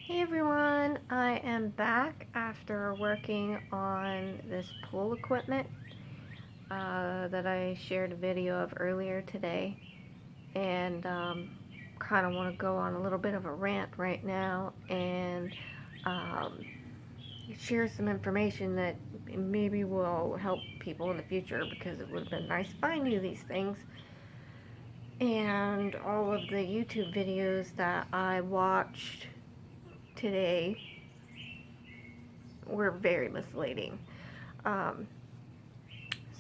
Hey everyone, I am back after working on this pool equipment that I shared a video of earlier today, and kind of want to go on a little bit of a rant right now and um, share some information that maybe will help people in the future, because it would have been nice if I knew these things. And all of the YouTube videos that I watched today were very misleading. Um,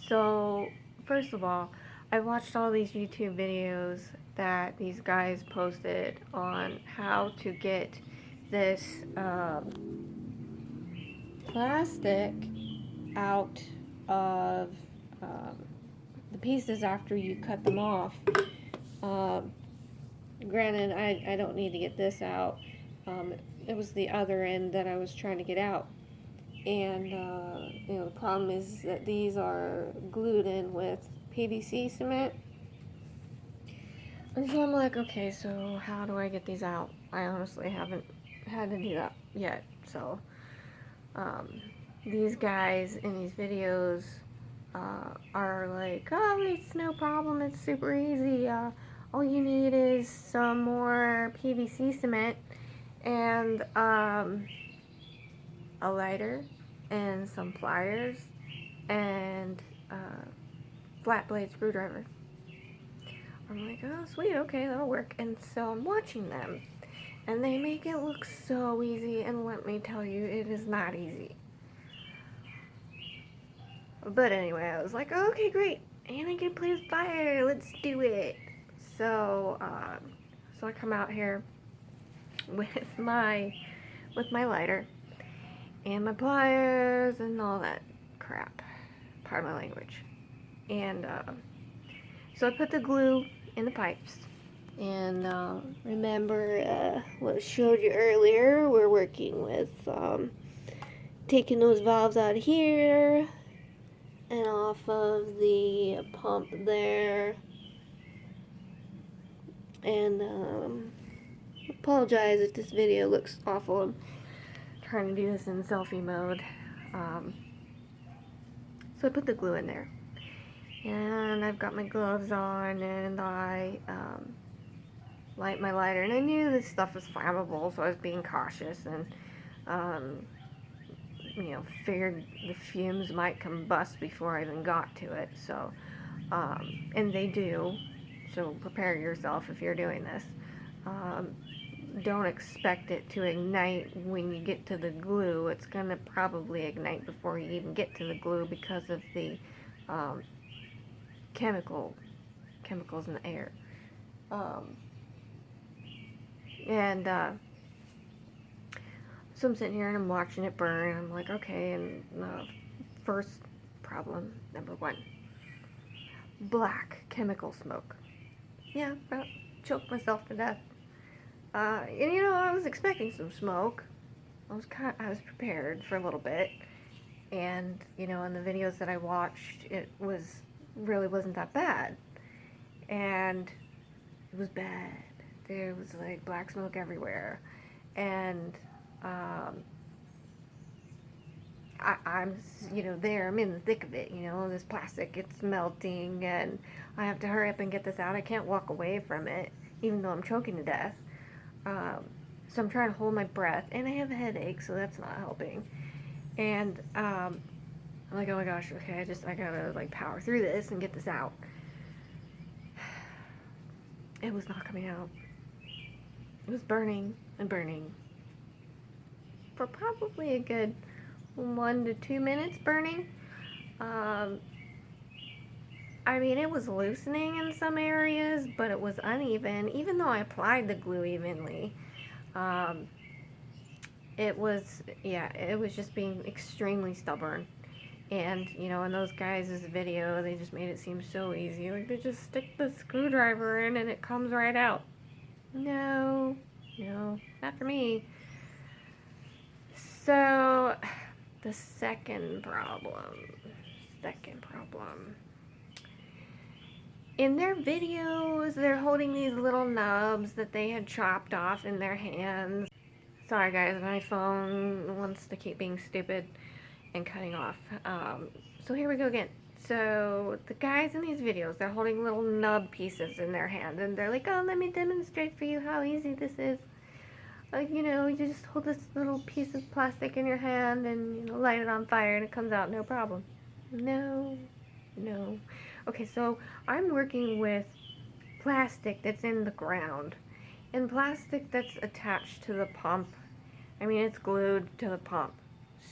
so, first of all, I watched all these YouTube videos that these guys posted on how to get this plastic out of um, the pieces after you cut them off. Um, Granted, I don't need to get this out. It was the other end that I was trying to get out. And the problem is that these are glued in with PVC cement. And so I'm like, okay, so how do I get these out? I honestly haven't had to do that yet. So um, these guys in these videos are like, oh, it's no problem, it's super easy. All you need is some more PVC cement and a lighter and some pliers and flat blade screwdriver. I'm like, oh, sweet, okay, that'll work. And so I'm watching them, and they make it look so easy, and let me tell you, it is not easy. But anyway, I was like, oh, okay, great, and I can play with fire, let's do it. So, so I come out here with my lighter and my pliers and all that crap. Pardon my language. And so I put the glue in the pipes. And remember what I showed you earlier, we're working with taking those valves out of here and off of the pump there. And apologize if this video looks awful. I'm trying to do this in selfie mode. So I put the glue in there. And I've got my gloves on, and I light my lighter. And I knew this stuff was flammable, so I was being cautious, and figured the fumes might combust before I even got to it. So, and they do. So prepare yourself if you're doing this. Don't expect it to ignite when you get to the glue. It's going to probably ignite before you even get to the glue because of the um, chemicals in the air. And so I'm sitting here and I'm watching it burn. And I'm like, okay. And first problem, number one, black chemical smoke. Yeah, about choked myself to death. And I was expecting some smoke. I was prepared for a little bit. And in the videos that I watched, it really wasn't that bad. And it was bad. There was like black smoke everywhere. And I'm there, I'm in the thick of it, this plastic, it's melting, and I have to hurry up and get this out. I can't walk away from it, even though I'm choking to death. So I'm trying to hold my breath, and I have a headache, so that's not helping. And I'm like, oh my gosh, okay, I gotta like power through this and get this out. It was not coming out. It was burning and burning for probably a good 1 to 2 minutes burning. I mean, it was loosening in some areas, but it was uneven. Even though I applied the glue evenly, it was just being extremely stubborn. And, in those guys' video, they just made it seem so easy. Like, they just stick the screwdriver in and it comes right out. No, not for me. So, the second problem. In their videos, they're holding these little nubs that they had chopped off in their hands. Sorry guys, my phone wants to keep being stupid and cutting off. So here we go again. So the guys in these videos, they're holding little nub pieces in their hand, and they're like, oh, let me demonstrate for you how easy this is. You know, you just hold this little piece of plastic in your hand and, you know, light it on fire and it comes out no problem. No, no. Okay, so I'm working with plastic that's in the ground and plastic that's attached to the pump. I mean, it's glued to the pump.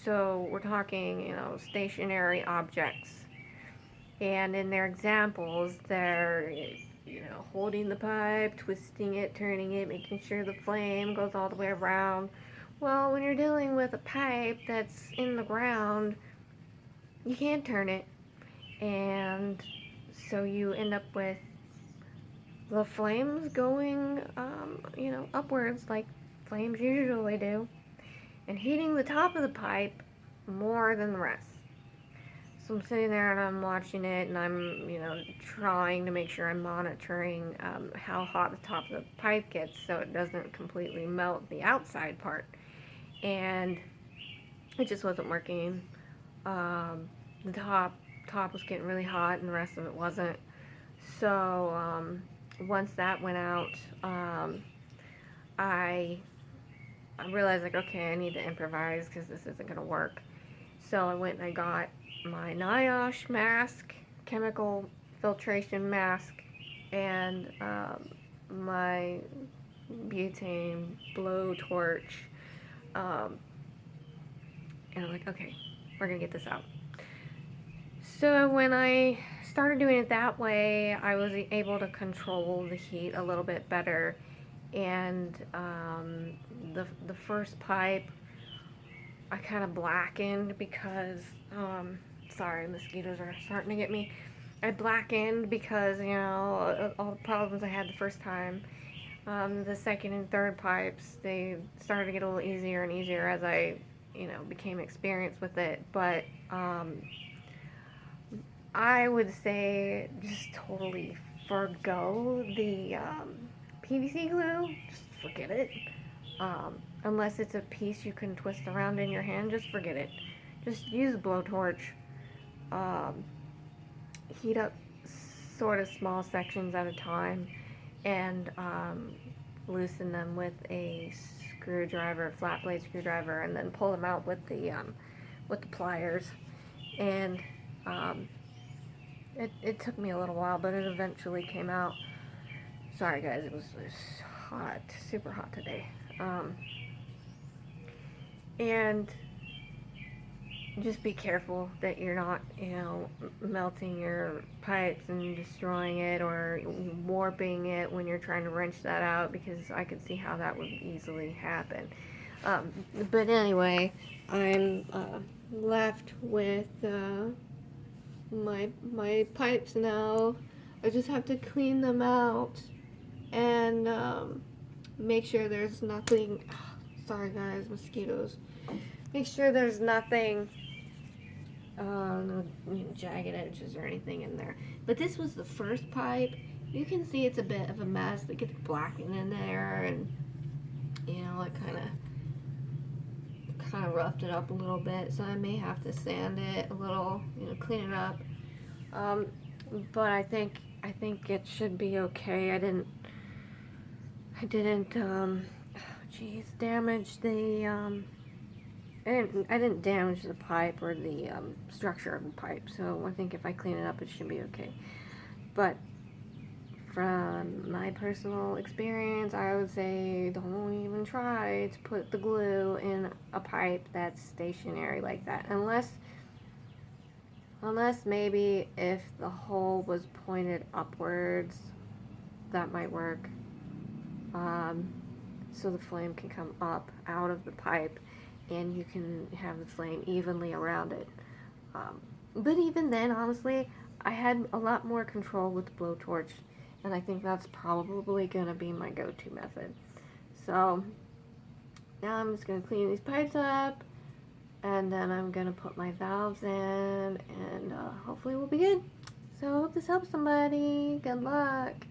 So we're talking, you know, stationary objects. And in their examples, they're, you know, holding the pipe, twisting it, turning it, making sure the flame goes all the way around. Well, when you're dealing with a pipe that's in the ground, you can't turn it. And so you end up with the flames going, you know, upwards like flames usually do, and heating the top of the pipe more than the rest. So I'm sitting there and I'm watching it, and I'm, you know, trying to make sure I'm monitoring how hot the top of the pipe gets so it doesn't completely melt the outside part. And it just wasn't working. The top was getting really hot and the rest of it wasn't. So once that went out, I realized, like, okay, I need to improvise because this isn't going to work. So I went and I got my NIOSH mask, chemical filtration mask, and my butane blowtorch. And I'm like, okay, we're going to get this out. So when I started doing it that way, I was able to control the heat a little bit better. And the first pipe, I kind of blackened because, sorry, mosquitoes are starting to get me. I blackened because, you know, all the problems I had the first time. The second and third pipes, they started to get a little easier and easier as I, you know, became experienced with it. But I would say just totally forgo the PVC glue. Just forget it. Unless it's a piece you can twist around in your hand, just forget it. Just use a blowtorch. Heat up sort of small sections at a time, and loosen them with a screwdriver, flat blade screwdriver, and then pull them out with the pliers. And it took me a little while, but it eventually came out. Sorry guys, it was hot, super hot today. And just be careful that you're not, you know, melting your pipes and destroying it or warping it when you're trying to wrench that out, because I could see how that would easily happen. But anyway, I'm left with my pipes now. I just have to clean them out and make sure there's nothing. Sorry guys, mosquitoes. Make sure there's nothing, no jagged edges or anything in there. But this was the first pipe. You can see it's a bit of a mess. It gets blackened in there, and you know, it kind of roughed it up a little bit. So I may have to sand it a little, you know, clean it up. But I think it should be okay. I didn't damage the I didn't damage the pipe or the structure of the pipe, so I think if I clean it up it should be okay. But from my personal experience, I would say don't even try to put the glue in a pipe that's stationary like that, unless maybe if the hole was pointed upwards, that might work. So the flame can come up out of the pipe and you can have the flame evenly around it. But even then, honestly, I had a lot more control with the blowtorch, and I think that's probably going to be my go-to method. So now I'm just going to clean these pipes up, and then I'm going to put my valves in, and hopefully we'll be good. So I hope this helps somebody. Good luck.